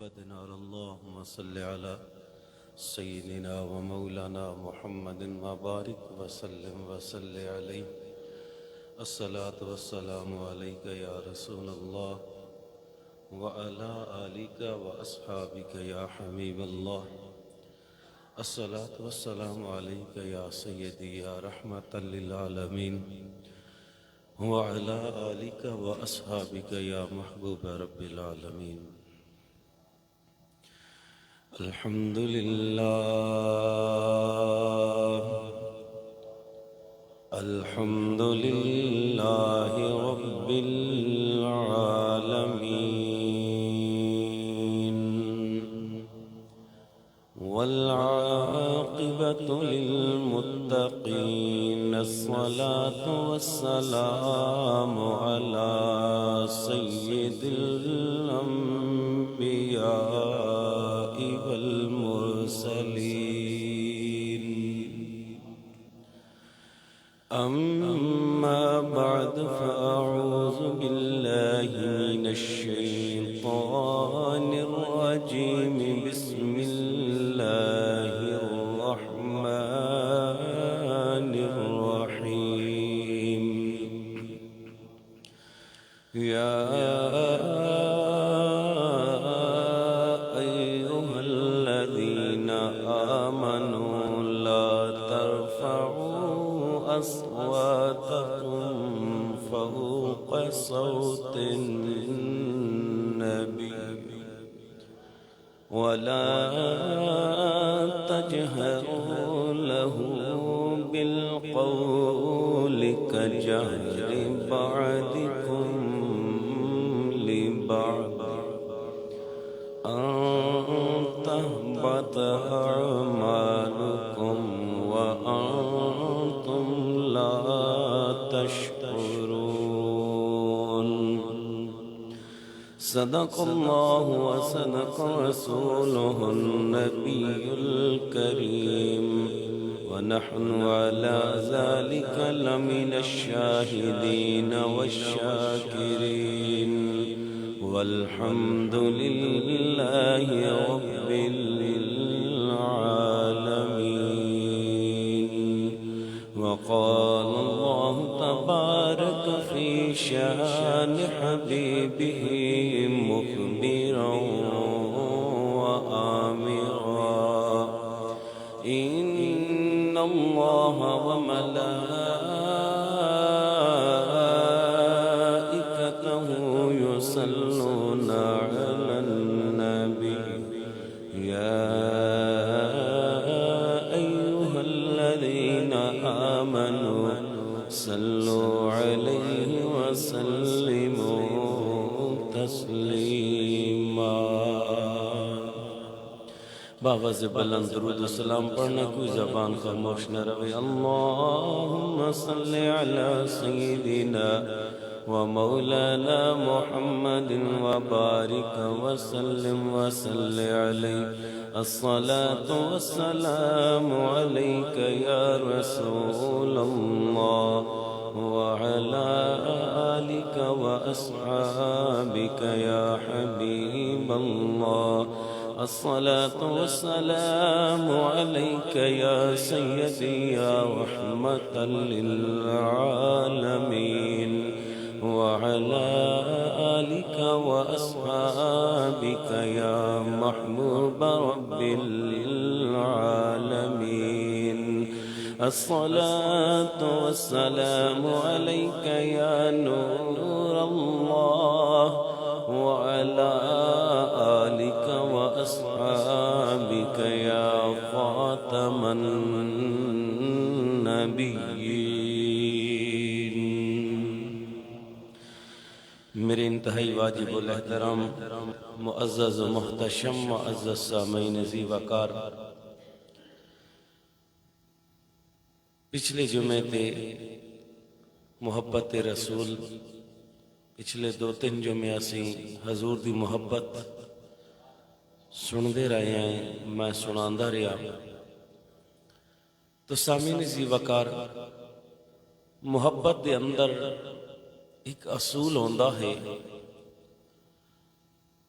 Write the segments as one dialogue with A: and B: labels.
A: بدنا اللهم صل على سيدنا ومولانا محمد وبارك وسلم وصل عليه. الصلاة والسلام عليك يا رسول الله وعلى آلك وأصحابك يا حبيب الله. الصلاة والسلام عليك يا سيدي يا رحمة للعالمين وعلى آلك وأصحابك يا محبوب رب العالمين. الحمد لله رب العالمين والعاقبة للمتقين. الصلاة والسلام على سيد الأنبياء والمرسلين. أما بعد فأعوذ بالله من الشيطان الرجيم. بسم الله الرحمن الرحيم. يا أيها الذين آمنوا لا ترفعوا أصواتكم فوق صوت النبي ولا تجهروا له بالقول كجهر بعضكم لبعض أن تهبط أعمالكم وأنتم لا تشعرون. صدق الله وصدق رسوله النبي الكريم ونحن على ذلك لمن الشاهدين والشاكرين والحمد لله رب العالمين. وقال الله تبارك في شان حبيبه مخبرا وآمرا. إن الله وملائكته يصلون على النبي. يا أيها الذين آمنوا صلوا عليه وسلموا تسلیما. باوز بلند درود و سلام پڑھنا کوئی زبان خاموش نہ رہے. اللہم صل علی سیدنا ومولانا محمد وبارک وسلم وصل علیہ. الصلاة والسلام علیک یا رسول اللہ وعلى آلك وأصحابك يا حبيب الله. الصلاة والسلام عليك يا سيدي يا رحمة للعالمين وعلى آلك وأصحابك يا محبوب رب العالمين. الصلاة والسلام عليك يا نور الله وعلى آلك وأصحابك يا خاتم النبيين. میرے انتہائی واجب الاحترام معزز و محتشم معزز سامعین ذی وقار، پچھلے جمعے تے محبت رسول پچھلے 2-3 جمعے اسی حضور دی محبت سن دے رہے ہیں، میں سناندہ رہا. تو سامعین ذی وقار، محبت دے اندر ایک اصول ہوندا ہے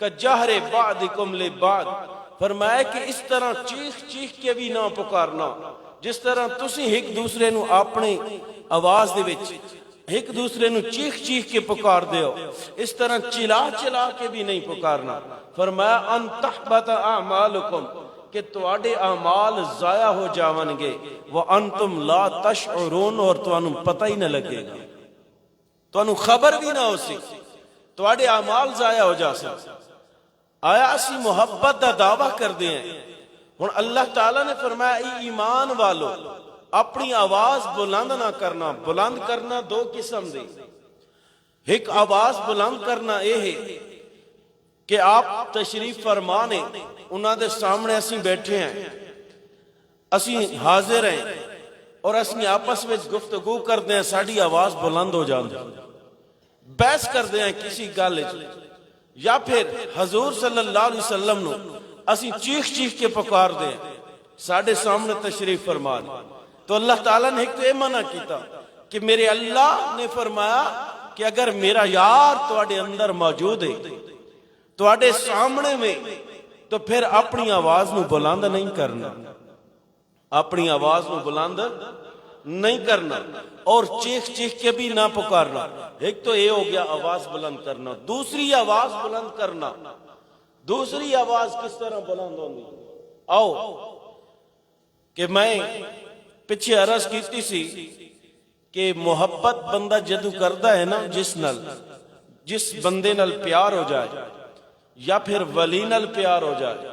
A: کجہر بعضکم لبعض، فرمایا کہ اس طرح چیخ چیخ کے بھی نہ پکارنا، جس طرح تسی ایک دوسرے نو اپنی آواز دے وچ ایک دوسرے نو چیخ چیخ کے پکار دیو، اس طرح چلا چلا کے بھی نہیں پکارنا۔ فرمایا ان تحبط اعمالکم، کہ تواڈے اعمال ضائع ہو جاون گے، وانتم لا تشعرون، اور تانوں پتہ ہی نہ لگے گا، تانوں خبر بھی نہ ہو سی، تواڈے اعمال ضائع ہو جا سکتے۔ آیا اسی محبت دا دعویٰ کر دے ہیں؟ ہن اللہ تعالیٰ نے فرمایا اے ایمان والو، اپنی آواز بلند نہ کرنا۔ بلند کرنا دو قسم دی، ایک آواز بلند کرنا یہ ہے کہ آپ تشریف فرمانے، انہاں دے سامنے اسی بیٹھے ہیں، اسی حاضر ہیں، اور اسی آپس میں گفتگو کرتے ہیں، ساڑی آواز بلند ہو جاندی، بحث کرتے ہیں کسی گل وچ، یا پھر حضور صلی اللہ علیہ وسلم نو اسی چیخ چیخ کے پکار دیں ساڑھے سامنے تشریف فرمانے، تو اللہ تعالیٰ نے ایک تو یہ منع کیتا کہ میرے اللہ نے فرمایا کہ اگر میرا یار تواڈے اندر موجود ہے تواڈے سامنے میں، تو پھر اپنی آواز نو بلند نہیں کرنا، اپنی آواز نو بلند نہیں کرنا، اور چیخ چیخ کے بھی نہ پکارنا۔ ایک تو یہ ہو گیا آواز بلند کرنا۔ دوسری آواز بلند کرنا، دوسری آواز کس طرح بلند ہوگی؟ آؤ کہ میں پیچھے عرض کیتی سی کہ محبت بندہ جدو کردا ہے نا، جس بندے نال پیار ہو جائے یا پھر ولی نال پیار ہو جائے،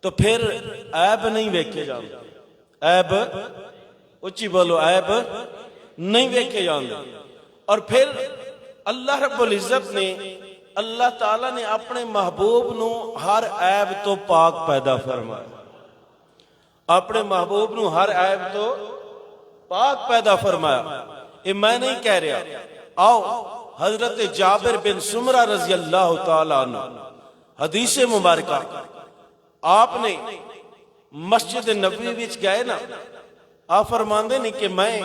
A: تو پھر عیب نہیں ویکھے جاندے، عیب اچھی بولو، عیب نہیں ویکھے جاندے۔ اور پھر اللہ رب العزت نے، اللہ تعالیٰ نے اپنے محبوب نو ہر عیب تو پاک پیدا فرمایا، اپنے محبوب نو ہر عیب تو پاک پیدا فرمایا۔ یہ میں نہیں کہہ رہا، آؤ حضرت جابر بن سمرہ رضی اللہ تعالیٰ عنہ، حدیث مبارکہ، آپ نے مسجد نبوی وچ گئے نا، آپ فرماندے نہیں کہ میں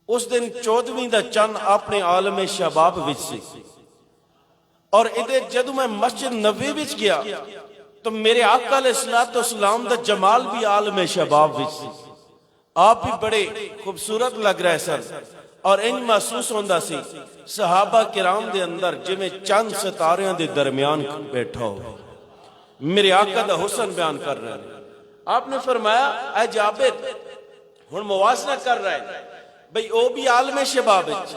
A: اس دن 14ویں دا چند اپنے عالم شباب وچ سی، اور ادھے جدو میں مسجد نبوی وچ گیا تو میرے آقا علیہ السلام دا جمال بھی عالم شباب وچ سی، آپ بھی بڑے خوبصورت لگ رہے سن، اور ان محسوس ہوندہ سی صحابہ کرام دے اندر جمیں چند ستاریاں دے درمیان بیٹھا ہو، میرے آقا دا حسن بیان کر رہے ہیں۔ آپ نے فرمایا اے جابر، ہن موازنہ کر رہے ہیں بھئی او بھی عالم شباب وچ،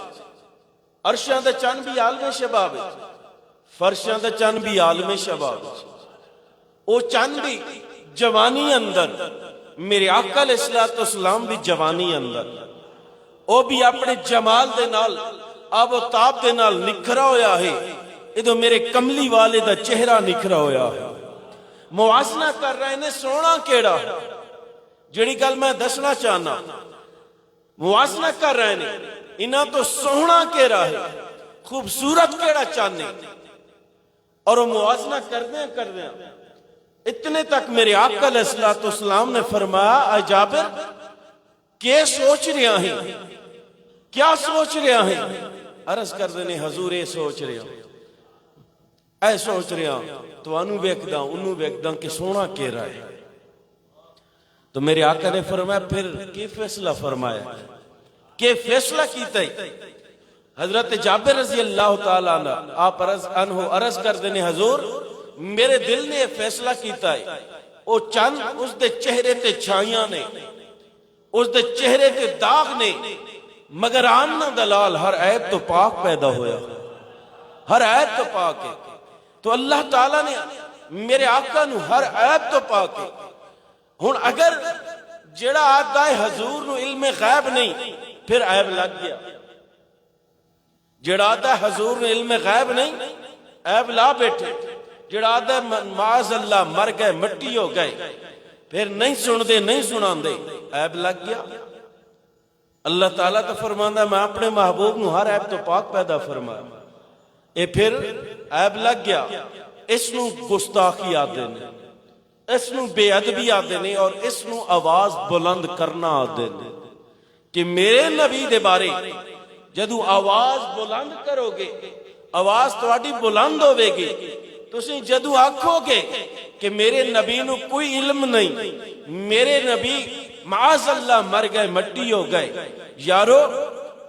A: عرشاں دا چند بھی عالم شباب وچ، فرشاں دا چند بھی عالم شباب وچ، او چند بھی جوانی اندر، میرے آقا علیہ السلام بھی جوانی اندر، او بھی اپنے جمال دے نال، آب و تاب دے نال نکھرا ہویا ہے، ادھو میرے کملی والے دا چہرہ نکھرا ہویا ہے۔ موازنہ کر رہے ہیں سونا کیڑا، جڑی گل میں دسنا چاہنا، موازنہ کر رہے ہیں انہاں تو سونا کیڑا ہے، خوبصورت کیڑا چاہنے، اور وہ موازنہ کر دیں اتنے تک میرے آقا علیہ السلام نے فرمایا اے جابر، کیا سوچ رہا ہیں، کیا سوچ رہا ہیں؟ عرض کر دینے حضور اے سوچ رہا ہیں، اے سوچ رہا ہیں تو انہوں بیک داں کہ سونا کہہ رہا ہے۔ تو میرے آقا نے فرمایا پھر کی فیصلہ فرمایا، کہ فیصلہ کیتا ہے؟ حضرت جابر رضی اللہ تعالیٰ عنہ آپ عرض کر دینے حضور میرے دل نے فیصلہ کیتا ہے، او چند اس دے چہرے تے چھائیاں نے، اس دے چہرے تے داغ نے، مگر آننا دلال ہر عیب تو پاک پیدا ہویا، ہر عیب تو پاک ہے۔ تو اللہ تعالیٰ نے میرے آقا نو ہر عیب تو پاک ہے۔ ہن اگر جڑا آدھا ہے حضور نو علم غیب نہیں، پھر عیب لگ گیا، جڑا آدھا ہے حضور نو علم غیب نہیں، عیب لا بیٹھے، جڑا آدھا ہے معاذ اللہ مر گئے مٹی ہو گئے، پھر نہیں سن دے نہیں سنان دے، عیب لگ گیا۔ اللہ تعالیٰ تو فرماندہ میں اپنے محبوب نو ہر عیب تو پاک پیدا فرمایا، اے پھر عیب لگ گیا، اس نو گستاخی آدھے نے، اس نو بے ادبی آدھے نے، اور اس نو آواز بلند کرنا آدھے نے، کہ میرے نبی دے بارے جدو آواز بلند کرو گے ਆਵਾਜ਼ ਤੁਹਾਡੀ ਬੁਲੰਦ ਹੋਵੇਗੀ। ਤੁਸੀਂ ਜਦੋਂ ਆਖੋਗੇ ਕਿ ਮੇਰੇ ਨਬੀ ਨੂੰ ਕੋਈ ਇਲਮ ਨਹੀਂ, ਮੇਰੇ ਨਬੀ ਮਾਜ਼ ਅੱਲਾ ਮਰ ਗਏ, ਮਿੱਟੀ ਹੋ ਗਏ। ਯਾਰੋ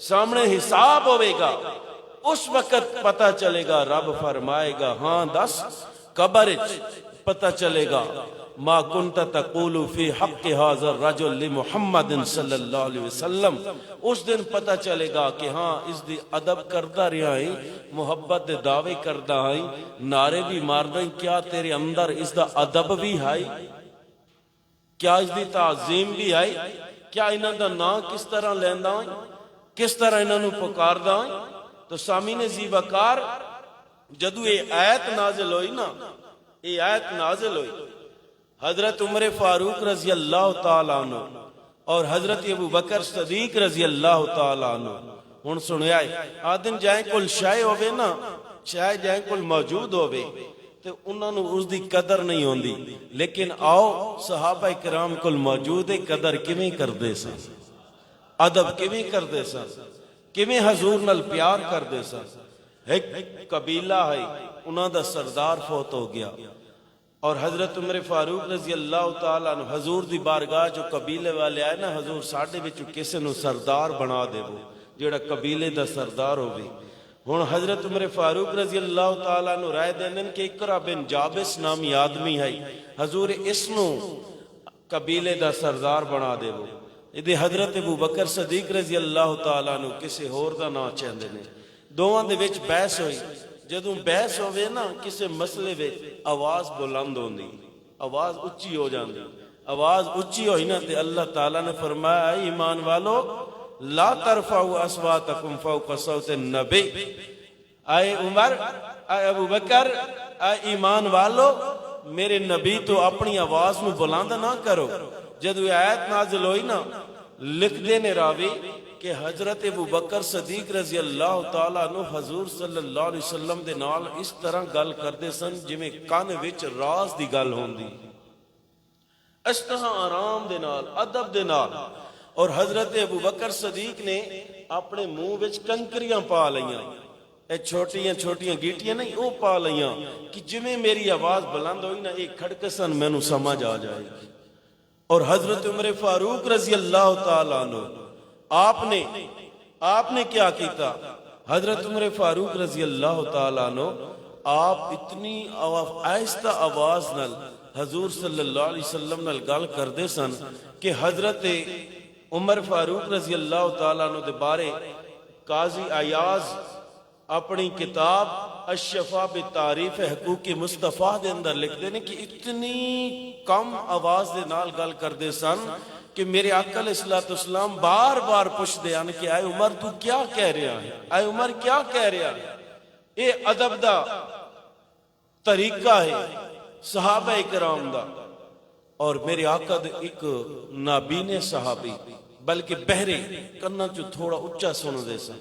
A: ਸਾਹਮਣੇ ਹਿਸਾਬ ਹੋਵੇਗਾ, ਉਸ ਵਕਤ ਪਤਾ ਚਲੇਗਾ। ਰੱਬ ਫਰਮਾਏਗਾ ਹਾਂ ਦੱਸ, ਕਬਰ ਵਿੱਚ ਪਤਾ ਚਲੇਗਾ ما كنت تقول في حق هذا الرجل لمحمد صلی اللہ علیہ وسلم۔ اس دن پتہ چلے گا کہ ہاں اس دی ادب کردہ رہا ہے، محبت دے دعوے کردہ ہے، نعرے بھی ماردا ہے، کیا تیرے اندر اس دا ادب بھی ہے، کیا اس دی تعظیم بھی ہے، کیا انہاں دا نام کس طرح لیندا ہے، کس طرح انہاں نو پکاردا ہے۔ تو سامعین زی وقار جدو یہ آیت نازل ہوئی نا، یہ آیت نازل ہوئی، حضرت عمر فاروق رضی اللہ تعالیٰ عنہ اور حضرت ابو بکر صدیق رضی اللہ تعالیٰ عنہ ہن سنیا ہے، آدم جائیں کل شے ہوے نا، شے جائیں کل موجود ہوے تے انہاں نو اس دی قدر نہیں ہوندی، لیکن آؤ صحابہ کرام کل موجود ہے، قدر کیویں کردے سن، ادب کیویں کردے سن، کیویں حضور نال پیار کردے سن۔ ایک قبیلہ ہے، انہاں دا سردار فوت ہو گیا، اور حضرت عمر فاروق رضی اللہ تعالیٰ عنہ حضور دی بارگاہ جو قبیلے والے آئے نا، حضور ساڈے وچوں کسے نو سردار بنا دے وہ جیڑا قبیلے دا سردار ہووے۔ ہن حضرت عمر فاروق رضی اللہ تعالیٰ عنہ رائے دیندے کہ اقرا بن جابس نامی آدمی ہے، حضور اس نو قبیلے دا سردار بنا دے وہ۔ ادھے حضرت ابو بکر صدیق رضی اللہ تعالیٰ عنہ کسے ہور دا نام چاہندے نے، دوواں دے وچ بحث ہوئی۔ جدوں بحث ہوئے نا کسے مسئلے وچ آواز بلند ہوندی، آواز اچھی ہو جاندی، آواز اچھی ہوئی نا تے اللہ تعالیٰ نے فرمایا اے ایمان والو لا ترفعوا اصواتکم فوق صوت النبی، اے عمر، اے ابو بکر، اے ایمان والو میرے نبی تو اپنی آواز نو بلند نہ کرو۔ جدوں آیت نازل ہوئی نا، لکھ دینے راوی کہ حضرت ابو بکر صدیق رضی اللہ تعالیٰ عنہ حضور صلی اللہ علیہ وسلم دے نال اس طرح گل کردے سن جویں کان وچ راز دی گل ہوندی، اس طرح آرام دے نال، ادب دے نال۔ اور حضرت ابو بکر صدیق نے اپنے منہ وچ کنکریاں پا لیاں، اے چھوٹیاں چھوٹیاں گیٹیاں نہیں، او پا لیاں کہ جویں میری آواز بلند ہوئی نا، ایک کھڑکسن مینوں سمجھ آ جائے گی۔ اور حضرت عمر فاروق رضی اللہ تعالیٰ عنہ آپ نے کیا کیتا؟ حضرت عمر فاروق رضی اللہ تعالیٰ عنہ آپ اتنی آہستہ آواز نال حضور صلی اللہ علیہ وسلم نال گل کردے سن کہ حضرت عمر فاروق رضی اللہ تعالیٰ عنہ دے بارے قاضی ایاز اپنی کتاب الشفا بتعریف حقوق مصطفیٰ دے اندر لکھ دینے کہ اتنی کم آواز دے نال گل کردے سن کہ میرے آقا علیہ السلام بار بار پوچھ دے آنے کہ اے عمر تو کیا کہہ رہا ہے، اے عمر کیا کہہ رہا ہے۔ اے ادب دا طریقہ ہے صحابہ اکرام دا۔ اور میرے آقا دے ایک نابینے صحابی بلکہ بہرے کرنا جو تھوڑا اچھا سن دے سن،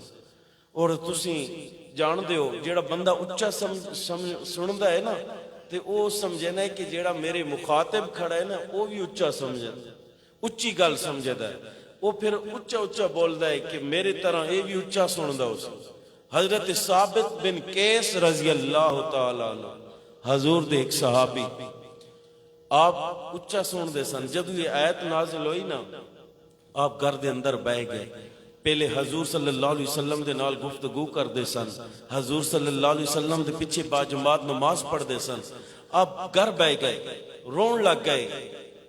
A: اور تسی جان دے ہو جیڑا بندہ اچھا سندا ہے نا تے او سمجھنا ہے کہ جیڑا میرے مخاطب کھڑا ہے نا وہ بھی اچھا سمجھے، اچھی گل سمجھدا ہے، وہ پھر اچھا اچھا بولدا ہے کہ میرے طرح اے بھی اچھا سندا ہو سی۔ حضرت ثابت بن قیس رضی اللہ تعالی عنہ حضور دے ایک صحابی، آپ اچھا سن دے سن۔ جب یہ آیت نازل ہوئی نا، آپ گھر دے اندر بیٹھ گئے، پہلے حضور صلی اللہ علیہ وسلم دے نال گفتگو کر دے سن، حضور صلی اللہ علیہ وسلم دے پیچھے با جماعت نماز پڑھ دے سن۔ آپ گھر بیٹھ گئے، رون لگ گئے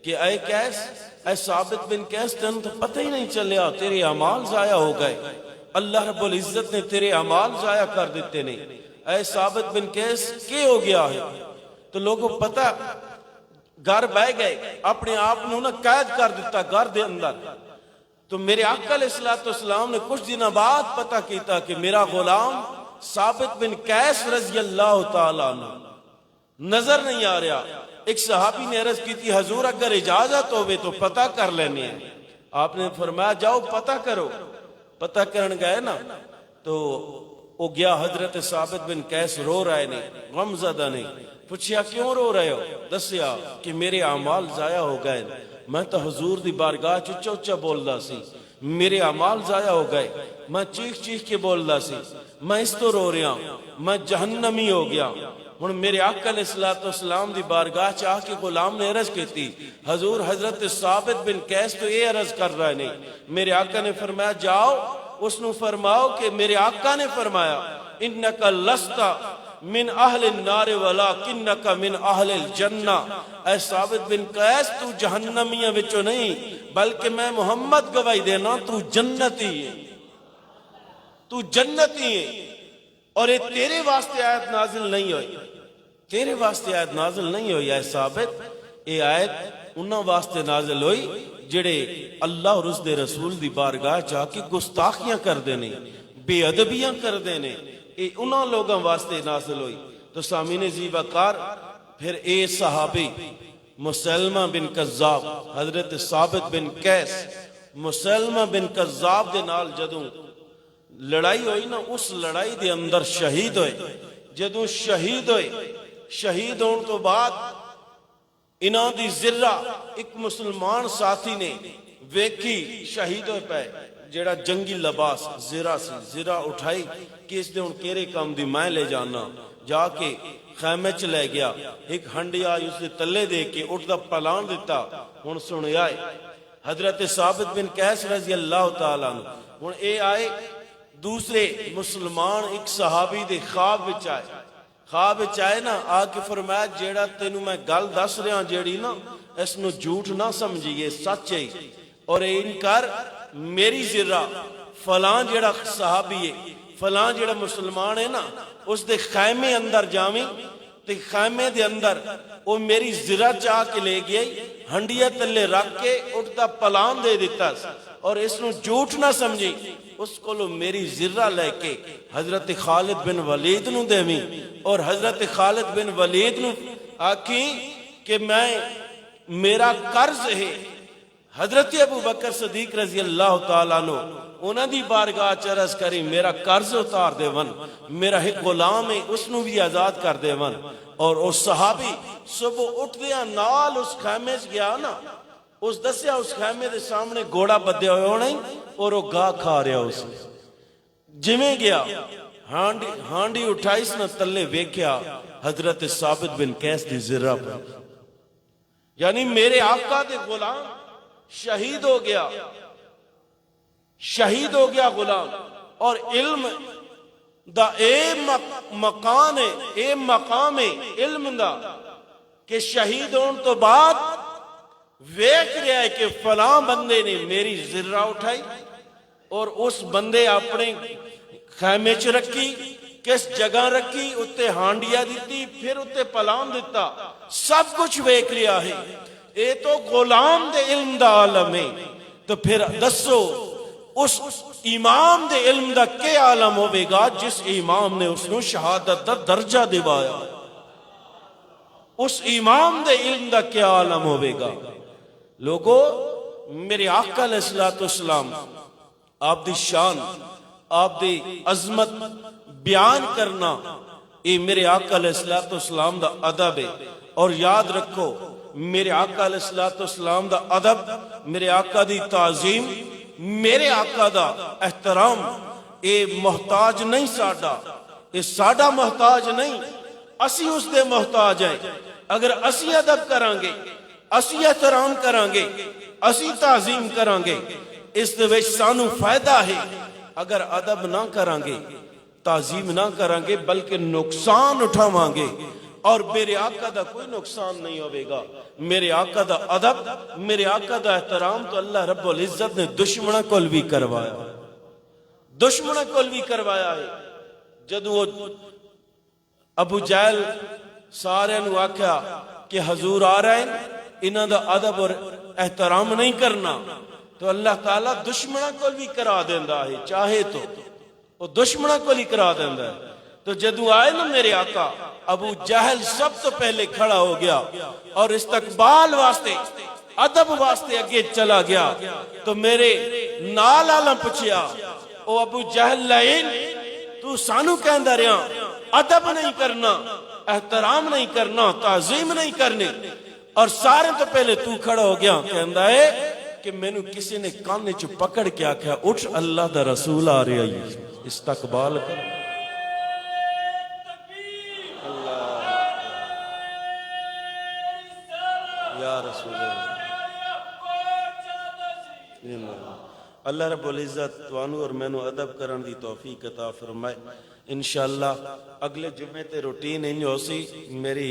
A: کہ اے قیس، اے ثابت بن قیس، تن تو پتہ ہی نہیں چلیا، تیرے اعمال ضائع ہو گئے، اللہ رب العزت نے تیرے اعمال ضائع کر دیتے نہیں۔ اے ثابت بن قیس کیا ہو گیا ہے؟ تو لوگوں پتہ، گھر بیٹھ گئے، اپنے آپ نے قید کر دیتا گھر دے اندر۔ تو میرے آقا علیہ السلام نے کچھ دن بعد پتہ کیتا کہ میرا غلام ثابت بن قیس رضی اللہ تعالیٰ عنہ نظر نہیں آ رہا۔ ایک صحابی نے عرض کی تھی حضور اگر اجازت ہوئے تو پتہ کر لینے ہیں۔ آپ نے فرمایا جاؤ پتہ کرو۔ پتہ کرن گئے نا تو وہ گیا، حضرت ثابت بن قیس رو رہے نے، غم زدہ نے، پوچھیا کیوں رو رہے ہو؟ دسیا کہ میرے اعمال ضائع ہو گئے، میں تو حضور دی بارگاہ چچا اچا بولدا سی، میرے اعمال ضائع ہو گئے، میں چیخ چیخ کے بولدا سی، میں اس تو رو رہا، میں جہنمی ہو گیا۔ ہن میرے آقا علیہ السلام دی بارگاہ چ آ کے غلام نے عرض کیتی حضور حضرت ثابت بن قیس تو یہ عرض کر رہا نہیں۔ میرے آقا نے فرمایا جاؤ اس نو فرماؤ کہ میرے آقا نے فرمایا انکا لستا من اہل النار ولیکنکا من اہل الجنہ، اے ثابت بن قیس تو جہنمیاں وچوں نہیں بلکہ میں محمد گواہی دینا تو جنتی ہے، تو جنتی ہے۔ اور یہ تیرے واسطے آیت نازل نہیں ہوئی، تیرے واسطے آیت نازل نہیں ہوئی اے ثابت، یہ آیت انہاں واسطے نازل ہوئی جڑے اللہ اور اس دے رسول دی بارگاہ جا کے گستاخیاں کر دینے، بے ادبیاں کر دینے، یہ انہاں لوگاں واسطے نازل ہوئی۔ تو سامعین عزیز وقار، پھر اے صحابی مسلمہ بن کذاب، حضرت ثابت بن قیس مسلمہ بن کذاب دے نال جدوں لڑائی ہوئی نا، اس لڑائی دے اندر شہید ہوئے۔ جدوں شہید ہوئے، شہید ہون تو بعد انہاں دی ذرہ ایک مسلمان ساتھی نے ویکھی شہید ہوئے پہ جیڑا جنگی لباس ذرہ سی، ذرہ اٹھائی کہ اس نے ان کیرے کام دی میں لے جانا، جا کے خیمے چ لے گیا، ایک ہنڈی آئی اس نے تلے دے کے اٹھتا پلان دیتا، ہن سن آئے حضرت ثابت بن قیس رضی اللہ تعالیٰ عنہ، ہن اے آئے دوسرے مسلمان ایک صحابی دے خواب وچ آئے، خواب وچ آئے نا، آ کے فرمایا جیڑا تینوں میں گل دس رہا جیڑی نا اس نو جھوٹ نہ سمجھیے، سچ ہے، اور ان کر میری ذرہ فلان جیڑا صحابی ہے، فلان جیڑا مسلمان ہے نا، اس دے خیمے اندر جاویں تے خیمے دے اندر وہ میری ذرہ چاہ کے لے گئی، ہنڈیا تلے رکھ کے اٹھتا پلان دے دیتا، اور اس نو جھوٹ نہ سمجھی، اس کو لو میری ذرہ لے کے حضرت خالد بن ولید نو دیویں، اور حضرت خالد بن ولید نو آکھیں کہ میں میرا قرض ہے۔ حضرت ابو بکر صدیق رضی اللہ تعالیٰ عنہ انہاں دی بارگاہ چرز کری میرا قرض اتار دے ون، میرا ایک غلام ہے اس نو بھی آزاد کر دے ون۔ اور اس صحابی صبح اٹھ دیا نال اس خیمے سے گیا نا، اس دسیا اس خیمے دے سامنے گھوڑا بدیا ہوئے ہونا ہی، اور وہ گاہ کھا رہا اس جمیں گیا، ہانڈی اٹھائی اس نے تلے ویکھیا حضرت ثابت بن قیس دی ذرہ پر، یعنی میرے آقا دے غلام شہید ہو گیا، شہید ہو گیا غلام۔ اور علم دا اے مقام ہے، اے مقام ہے علم دا کہ شہید ہون تو بعد ویکھ رہا ہے کہ فلاں بندے نے میری ذرہ اٹھائی اور اس بندے اپنے خیمے چ رکھی، کس جگہ رکھی، اتے ہانڈیا دیتی، پھر اتے پلان دیتا، سب کچھ ویکھ رہا ہے۔ اے تو غلام دے علم دا عالم ہے، تو پھر دسو اس امام دے علم دا کے عالم ہوئے گا جس امام نے اس نو شہادت دا درجہ دیوایا، اس امام دے علم دا کیا عالم ہوئے گا۔ لوگو میرے آقا علیہ السلام آپ دی شان، آپ دی عظمت بیان کرنا، یہ میرے آقا علیہ السلام دا ادب ہے۔ اور یاد رکھو میرے آقا علیہ السلام دا ادب، میرے آقا دی تعظیم، میرے آقا دا احترام، یہ محتاج نہیں ساڈا، یہ ساڈا محتاج نہیں، اسی اس دے محتاج ہیں۔ اگر اسی ادب کرانگے، اسی احترام کرانگے، اسی تعظیم کرانگے، اس دے وچ سانو فائدہ ہے۔ اگر ادب نہ کرانگے، تعظیم نہ کرانگے، بلکہ نقصان اٹھاوانگے، اور میرے آقا دا کوئی نقصان نہیں ہوئے گا۔ میرے آقا دا ادب، میرے آقا دا احترام تو اللہ رب العزت نے دشمنہ کول بھی کروایا، دشمنہ کول بھی کروایا ہے۔ جدو وہ ابو جہل سارے نو آکھیا کہ حضور آ رہے ہیں، انہاں دا ادب اور احترام نہیں کرنا، تو اللہ تعالیٰ دشمنہ کول بھی کرا دیندا ہے، چاہے تو وہ دشمنہ کول ہی کرا دیندا ہے۔ تو جدو آئے نا میرے آقا، ابو جہل سب تو پہلے کھڑا ہو گیا اور استقبال واسطے، ادب واسطے اگے چلا گیا۔ تو میرے نال آلہ پچھیا، او ابو جہل لائن تو سانو کہندہ رہا ادب نہیں کرنا، احترام نہیں کرنا، تعظیم نہیں کرنے، اور سارے تو پہلے تو کھڑا ہو گیا۔ کہندہ ہے کہ میں نے کسی نے کانے چو پکڑ کیا کہا اٹھ اللہ دا رسول آ رہا ہے، استقبال کر۔ یا رسول اللہ، اللہ رب العزت تانوں اور مینوں ادب کرن دی توفیق عطا فرمائے انشاءاللہ اگلے جمعے تے روٹین انج ہو سی میری